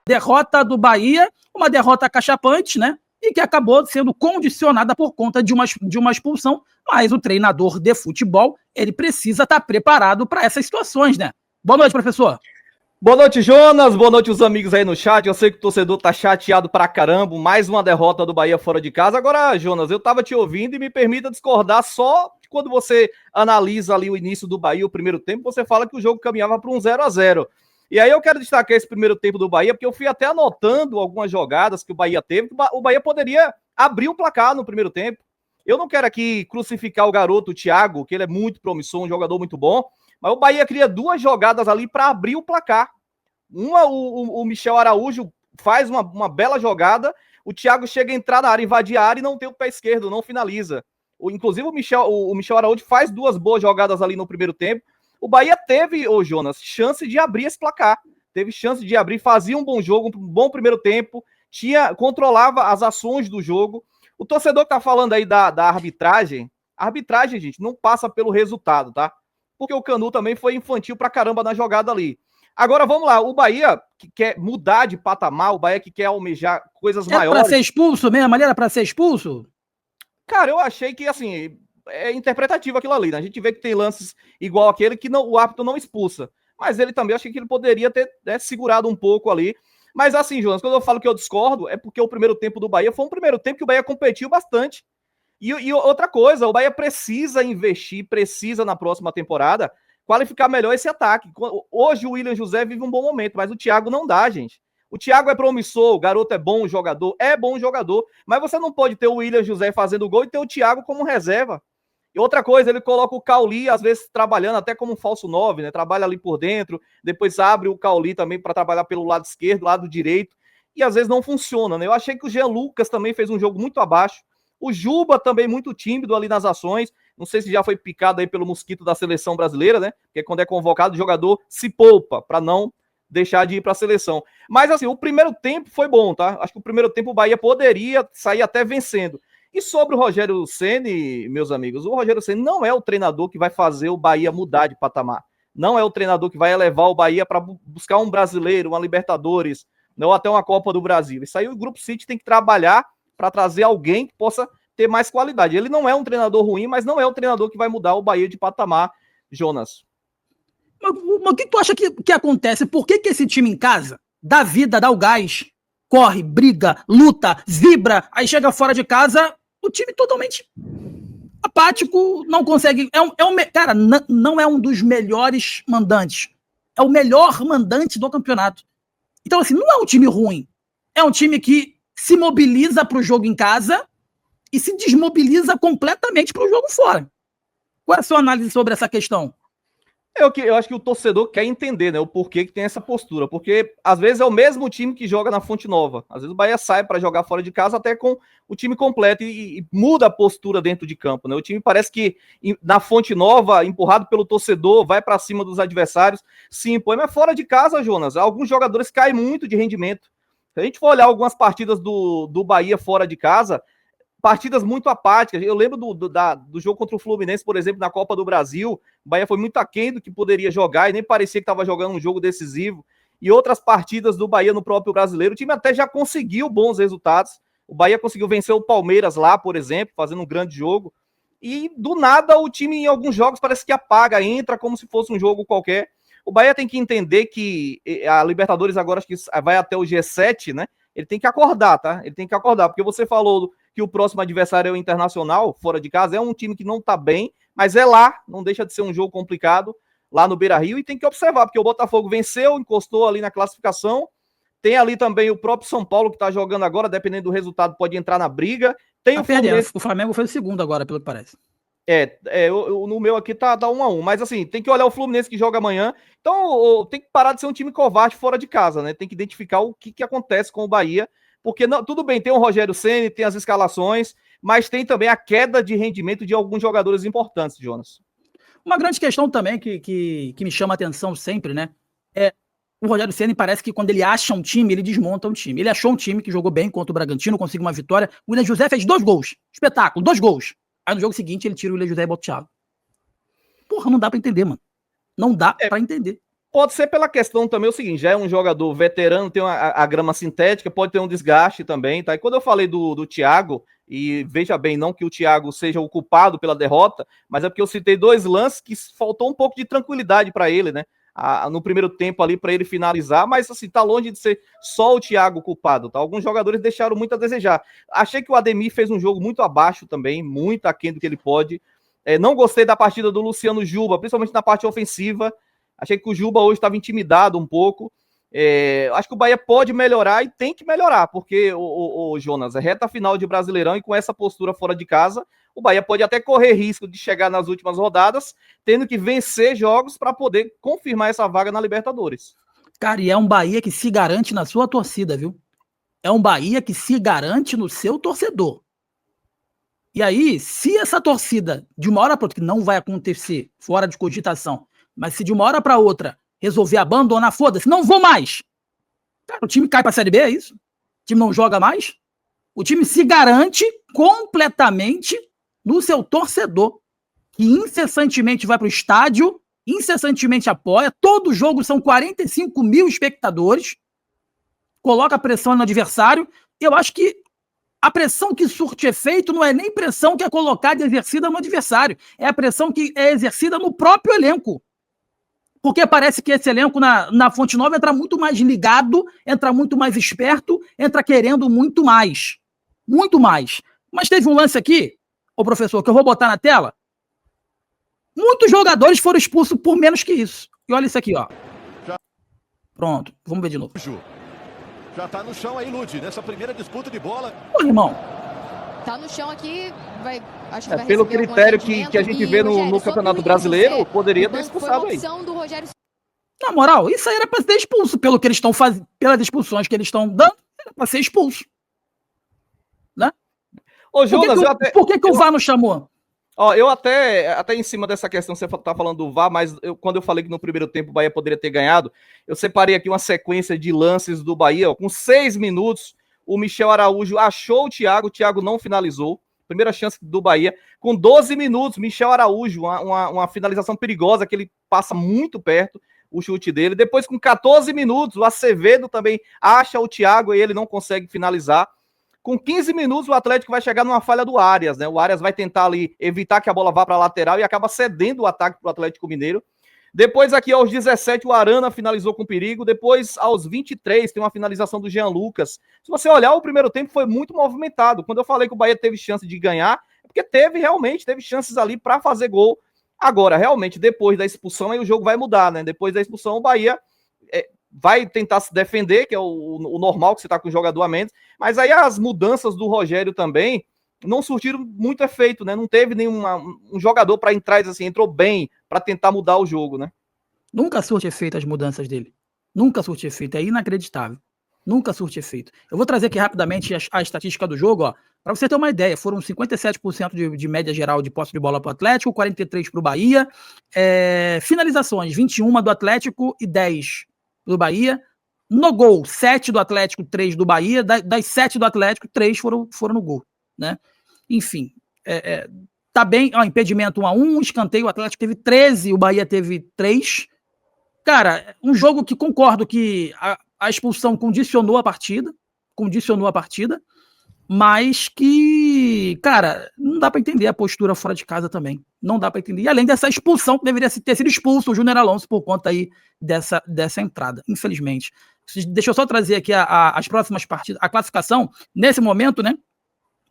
derrota do Bahia, uma derrota cachapante, né? E que acabou sendo condicionada por conta de uma expulsão, mas o treinador de futebol, ele precisa estar preparado para essas situações, né? Boa noite, professor. Boa noite, Jonas. Boa noite, os amigos aí no chat. Eu sei que o torcedor tá chateado pra caramba. Mais uma derrota do Bahia fora de casa. Agora, Jonas, eu tava te ouvindo e me permita discordar só quando você analisa ali o início do Bahia, o primeiro tempo, você fala que o jogo caminhava para um 0-0. E aí eu quero destacar esse primeiro tempo do Bahia, porque eu fui até anotando algumas jogadas que o Bahia teve, que o Bahia poderia abrir o placar no primeiro tempo. Eu não quero aqui crucificar o garoto, o Thiago, que ele é muito promissor, um jogador muito bom, mas o Bahia cria duas jogadas ali para abrir o placar. Uma, o Michel Araújo faz uma bela jogada, o Thiago chega a entrar na área, invadir a área e não tem o pé esquerdo, não finaliza. Inclusive o Michel Araújo faz duas boas jogadas ali no primeiro tempo. O Bahia teve, Jonas, chance de abrir esse placar. Teve chance de abrir, fazia um bom jogo, um bom primeiro tempo, controlava as ações do jogo. O torcedor que tá falando aí da arbitragem, a arbitragem, gente, não passa pelo resultado, tá? Porque o Canu também foi infantil pra caramba na jogada ali. Agora, vamos lá, o Bahia que quer mudar de patamar, o Bahia que quer almejar coisas maiores... Pra ser expulso mesmo? Ali era pra ser expulso? Cara, eu achei que, assim, é interpretativo aquilo ali, né? A gente vê que tem lances igual aquele que o árbitro não expulsa. Mas ele também, achei que ele poderia ter segurado um pouco ali. Mas assim, Jonas, quando eu falo que eu discordo, é porque o primeiro tempo do Bahia foi um primeiro tempo que o Bahia competiu bastante. E outra coisa, o Bahia precisa investir, precisa na próxima temporada qualificar melhor esse ataque. Hoje o William José vive um bom momento, mas o Thiago não dá, gente. O Thiago é promissor, o garoto é bom jogador, mas você não pode ter o William José fazendo gol e ter o Thiago como reserva. E outra coisa, ele coloca o Cauli, às vezes trabalhando até como um falso 9, né? Trabalha ali por dentro, depois abre o Cauli também para trabalhar pelo lado esquerdo, lado direito, e às vezes não funciona, né? Eu achei que o Jean Lucas também fez um jogo muito abaixo. O Juba também muito tímido ali nas ações. Não sei se já foi picado aí pelo mosquito da seleção brasileira, né? Porque quando é convocado, o jogador se poupa para não deixar de ir para a seleção. Mas assim, o primeiro tempo foi bom, tá? Acho que o primeiro tempo o Bahia poderia sair até vencendo. E sobre o Rogério Ceni, meus amigos, o Rogério Ceni não é o treinador que vai fazer o Bahia mudar de patamar. Não é o treinador que vai elevar o Bahia para buscar um brasileiro, uma Libertadores, ou até uma Copa do Brasil. Isso aí o Grupo City tem que trabalhar para trazer alguém que possa ter mais qualidade. Ele não é um treinador ruim, mas não é o treinador que vai mudar o Bahia de patamar, Jonas. Mas o que tu acha que acontece? Por que esse time em casa dá vida, dá o gás, corre, briga, luta, vibra, aí chega fora de casa, o time totalmente apático, não consegue... Cara, não é um dos melhores mandantes. É o melhor mandante do campeonato. Então, assim, não é um time ruim. É um time que se mobiliza para o jogo em casa e se desmobiliza completamente para o jogo fora. Qual é a sua análise sobre essa questão? Eu acho que o torcedor quer entender, né, o porquê que tem essa postura, porque às vezes é o mesmo time que joga na Fonte Nova, às vezes o Bahia sai para jogar fora de casa até com o time completo e muda a postura dentro de campo, né, o time parece que na Fonte Nova, empurrado pelo torcedor, vai para cima dos adversários, se impõe, mas fora de casa, Jonas, alguns jogadores caem muito de rendimento. Se a gente for olhar algumas partidas do Bahia fora de casa, partidas muito apáticas. Eu lembro do jogo contra o Fluminense, por exemplo, na Copa do Brasil. O Bahia foi muito aquém do que poderia jogar e nem parecia que estava jogando um jogo decisivo. E outras partidas do Bahia no próprio Brasileiro, o time até já conseguiu bons resultados. O Bahia conseguiu vencer o Palmeiras lá, por exemplo, fazendo um grande jogo. E do nada o time em alguns jogos parece que apaga, entra como se fosse um jogo qualquer. O Bahia tem que entender que a Libertadores agora acho que vai até o G7, né? Ele tem que acordar, tá? Ele tem que acordar, porque você falou que o próximo adversário é o Internacional, fora de casa, é um time que não tá bem, mas é lá, não deixa de ser um jogo complicado, lá no Beira-Rio, e tem que observar, porque o Botafogo venceu, encostou ali na classificação, tem ali também o próprio São Paulo que tá jogando agora, dependendo do resultado, pode entrar na briga, tem tá o Fluminense... O Flamengo foi o segundo agora, pelo que parece. No meu aqui tá 1-1, mas assim, tem que olhar o Fluminense que joga amanhã, então tem que parar de ser um time covarde fora de casa, né? Tem que identificar o que acontece com o Bahia, porque não, tudo bem, tem o Rogério Ceni, tem as escalações, mas tem também a queda de rendimento de alguns jogadores importantes, Jonas. Uma grande questão também que me chama a atenção sempre, né? É o Rogério Ceni parece que quando ele acha um time, ele desmonta um time. Ele achou um time que jogou bem contra o Bragantino, conseguiu uma vitória. O William José fez 2 gols. Espetáculo, 2 gols. Aí no jogo seguinte ele tira o William José e bota o Thiago. Porra, não dá pra entender, mano. Não dá pra entender. Pode ser pela questão também, o seguinte, já é um jogador veterano, tem a grama sintética, pode ter um desgaste também, tá? E quando eu falei do Thiago, e veja bem, não que o Thiago seja o culpado pela derrota, mas é porque eu citei 2 lances que faltou um pouco de tranquilidade para ele, né? No primeiro tempo ali para ele finalizar, mas assim, tá longe de ser só o Thiago culpado, tá? Alguns jogadores deixaram muito a desejar. Achei que o Ademir fez um jogo muito abaixo também, muito aquém do que ele pode. Não gostei da partida do Luciano Juba, principalmente na parte ofensiva. Achei que o Juba hoje estava intimidado um pouco. Acho que o Bahia pode melhorar e tem que melhorar, porque o Jonas, é reta final de Brasileirão e com essa postura fora de casa, o Bahia pode até correr risco de chegar nas últimas rodadas, tendo que vencer jogos para poder confirmar essa vaga na Libertadores. Cara, e é um Bahia que se garante na sua torcida, viu? É um Bahia que se garante no seu torcedor. E aí, se essa torcida, de uma hora para outra, que não vai acontecer, fora de cogitação, mas se de uma hora para outra resolver abandonar, foda-se, não vou mais. Cara, o time cai para a Série B, é isso? O time não joga mais? O time se garante completamente no seu torcedor, que incessantemente vai para o estádio, incessantemente apoia, todo jogo são 45 mil espectadores, coloca pressão no adversário. Eu acho que a pressão que surte efeito não é nem pressão que é colocada e exercida no adversário, é a pressão que é exercida no próprio elenco. Porque parece que esse elenco na Fonte Nova entra muito mais ligado, entra muito mais esperto, entra querendo muito mais. Muito mais. Mas teve um lance aqui, ô professor, que eu vou botar na tela. Muitos jogadores foram expulsos por menos que isso. E olha isso aqui, ó. Pronto, vamos ver de novo. Já tá no chão aí, Ludi, nessa primeira disputa de bola. Ô, irmão. Tá no chão aqui, acho que vai pelo critério que a gente vê no Campeonato Brasileiro, poderia ter expulsado aí. Na moral, isso aí era pra ser expulso, pelo que eles estão fazendo, pelas expulsões que eles estão dando, era pra ser expulso. Né? Ô, Jonas, por que o VAR não chamou? Ó, eu até em cima dessa questão, você tá falando do VAR, mas quando eu falei que no primeiro tempo o Bahia poderia ter ganhado, eu separei aqui uma sequência de lances do Bahia, ó, com 6 minutos, o Michel Araújo achou o Thiago não finalizou, primeira chance do Bahia, com 12 minutos, Michel Araújo, uma finalização perigosa, que ele passa muito perto, o chute dele, depois com 14 minutos, o Acevedo também acha o Thiago e ele não consegue finalizar. Com 15 minutos, o Atlético vai chegar numa falha do Arias, né? O Arias vai tentar ali evitar que a bola vá para a lateral e acaba cedendo o ataque para o Atlético Mineiro. Depois, aqui aos 17, o Arana finalizou com perigo. Depois, aos 23, tem uma finalização do Jean Lucas. Se você olhar, o primeiro tempo foi muito movimentado. Quando eu falei que o Bahia teve chance de ganhar, é porque teve chances ali para fazer gol. Agora, realmente, depois da expulsão, aí o jogo vai mudar, né? Depois da expulsão, o Bahia vai tentar se defender, que é o normal que você tá com o jogador a menos, mas aí as mudanças do Rogério também não surtiram muito efeito, né? Não teve um jogador para entrar assim, entrou bem para tentar mudar o jogo, né? Nunca surte efeito as mudanças dele. Nunca surte efeito, é inacreditável. Nunca surte efeito. Eu vou trazer aqui rapidamente a estatística do jogo, ó, para você ter uma ideia. Foram 57% de média geral de posse de bola para o Atlético, 43% para o Bahia. Finalizações, 21 do Atlético e 10 do Bahia. No gol, 7 do Atlético, 3 do Bahia. Das 7 do Atlético, 3 foram no gol, né? Enfim, tá bem. Ó, impedimento 1-1, escanteio, o Atlético teve 13, o Bahia teve 3. Cara, um jogo que concordo que a expulsão condicionou a partida, mas que, cara, não dá pra entender a postura fora de casa também. Não dá pra entender. E além dessa expulsão, que deveria ter sido expulso o Júnior Alonso por conta aí dessa entrada, infelizmente. Deixa eu só trazer aqui as próximas partidas, a classificação. Nesse momento, né?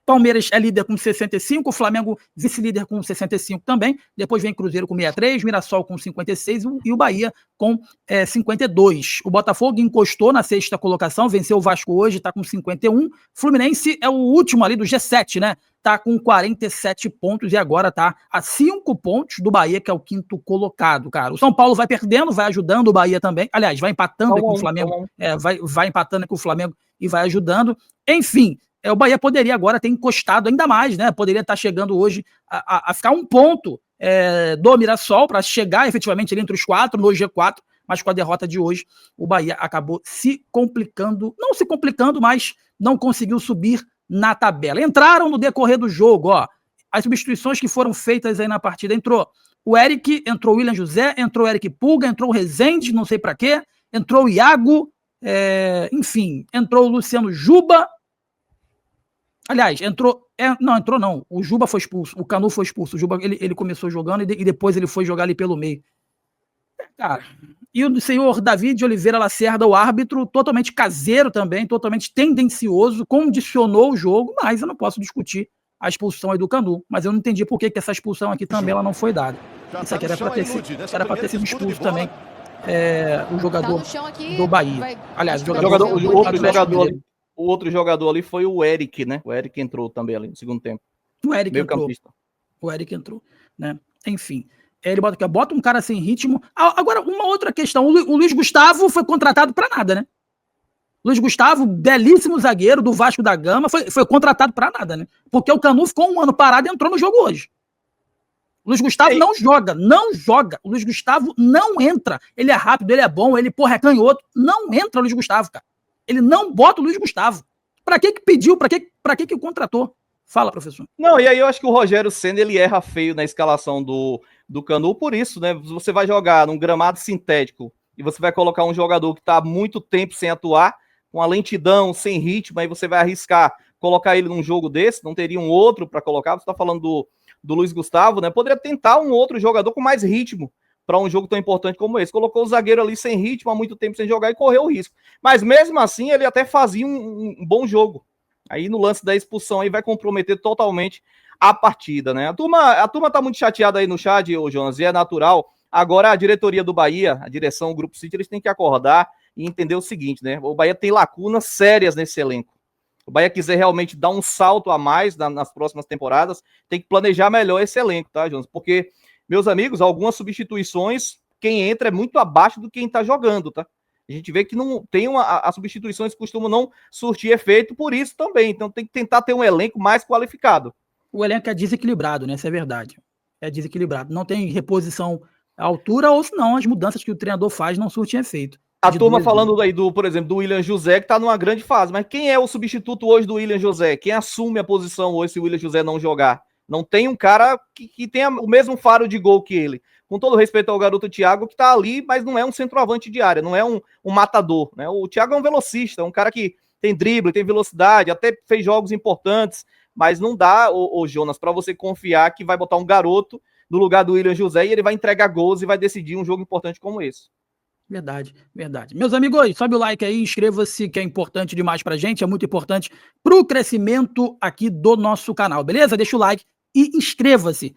Palmeiras é líder com 65, o Flamengo vice-líder com 65 também, depois vem Cruzeiro com 63, Mirassol com 56 e o Bahia com 52. O Botafogo encostou na sexta colocação, venceu o Vasco hoje, tá com 51. Fluminense é o último ali do G7, né? Tá com 47 pontos e agora tá a 5 pontos do Bahia, que é o quinto colocado, cara. O São Paulo vai perdendo, vai ajudando o Bahia também. Aliás, vai empatando com o Flamengo, vai empatando com o Flamengo e vai ajudando. Enfim, o Bahia poderia agora ter encostado ainda mais, né? Poderia estar chegando hoje a ficar um ponto do Mirassol para chegar efetivamente ali entre os 4 no G4, mas com a derrota de hoje, o Bahia acabou não se complicando, mas não conseguiu subir na tabela. Entraram no decorrer do jogo, ó, as substituições que foram feitas aí na partida. Entrou o Eric, entrou o William José, entrou o Eric Pulga, entrou o Rezende, não sei pra quê, entrou o Iago, enfim, entrou o Luciano Juba. Aliás, não, o Juba foi expulso, o Canu foi expulso, o Juba ele começou jogando e depois ele foi jogar ali pelo meio. Cara, e o senhor David Oliveira Lacerda, o árbitro, totalmente caseiro também, totalmente tendencioso, condicionou o jogo, mas eu não posso discutir a expulsão aí do Canu, mas eu não entendi por que essa expulsão aqui também ela não foi dada. Isso aqui era para ter sido expulso também o jogador do Bahia. Aliás, o outro jogador ali foi o Eric, né? O Eric entrou também ali no segundo tempo. O Eric entrou, né? Enfim. Ele bota um cara sem ritmo. Agora, uma outra questão. O Luiz Gustavo foi contratado para nada, né? Luiz Gustavo, belíssimo zagueiro do Vasco da Gama, foi contratado para nada, né? Porque o Canu ficou um ano parado e entrou no jogo hoje. O Luiz Gustavo não joga. O Luiz Gustavo não entra. Ele é rápido, ele é bom, ele, é canhoto. Não entra o Luiz Gustavo, cara. Ele não bota o Luiz Gustavo. Pra que pediu? Pra que contratou? Fala, professor. Não, e aí eu acho que o Rogério Ceni ele erra feio na escalação do Canu por isso, né? Você vai jogar num gramado sintético e você vai colocar um jogador que tá há muito tempo sem atuar, com a lentidão, sem ritmo, aí você vai arriscar colocar ele num jogo desse, não teria um outro para colocar. Você tá falando do Luiz Gustavo, né? Poderia tentar um outro jogador com mais ritmo para um jogo tão importante como esse. Colocou o zagueiro ali sem ritmo, há muito tempo sem jogar e correu o risco. Mas mesmo assim, ele até fazia um bom jogo. Aí no lance da expulsão aí vai comprometer totalmente a partida, né? A turma tá muito chateada aí no chat, ô Jonas, e é natural. Agora a diretoria do Bahia, a direção, o Grupo City, eles têm que acordar e entender o seguinte, né? O Bahia tem lacunas sérias nesse elenco. O Bahia quiser realmente dar um salto a mais nas próximas temporadas, tem que planejar melhor esse elenco, tá, Jonas? Porque, meus amigos, algumas substituições, quem entra é muito abaixo do quem tá jogando, tá? A gente vê que não tem as substituições costumam não surtir efeito por isso também. Então tem que tentar ter um elenco mais qualificado. O elenco é desequilibrado, né? Isso é verdade. É desequilibrado. Não tem reposição à altura, ou senão as mudanças que o treinador faz não surtem efeito. A turma falando aí, por exemplo, do William José, que tá numa grande fase. Mas quem é o substituto hoje do William José? Quem assume a posição hoje se o William José não jogar? Não tem um cara que tenha o mesmo faro de gol que ele. Com todo respeito ao garoto Thiago, que tá ali, mas não é um centroavante de área, não é um matador, né? O Thiago é um velocista, um cara que tem drible, tem velocidade, até fez jogos importantes, mas não dá, o Jonas, para você confiar que vai botar um garoto no lugar do William José e ele vai entregar gols e vai decidir um jogo importante como esse. Verdade. Meus amigos, sobe o like aí, inscreva-se, que é importante demais pra gente, é muito importante pro crescimento aqui do nosso canal, beleza? Deixa o like e inscreva-se.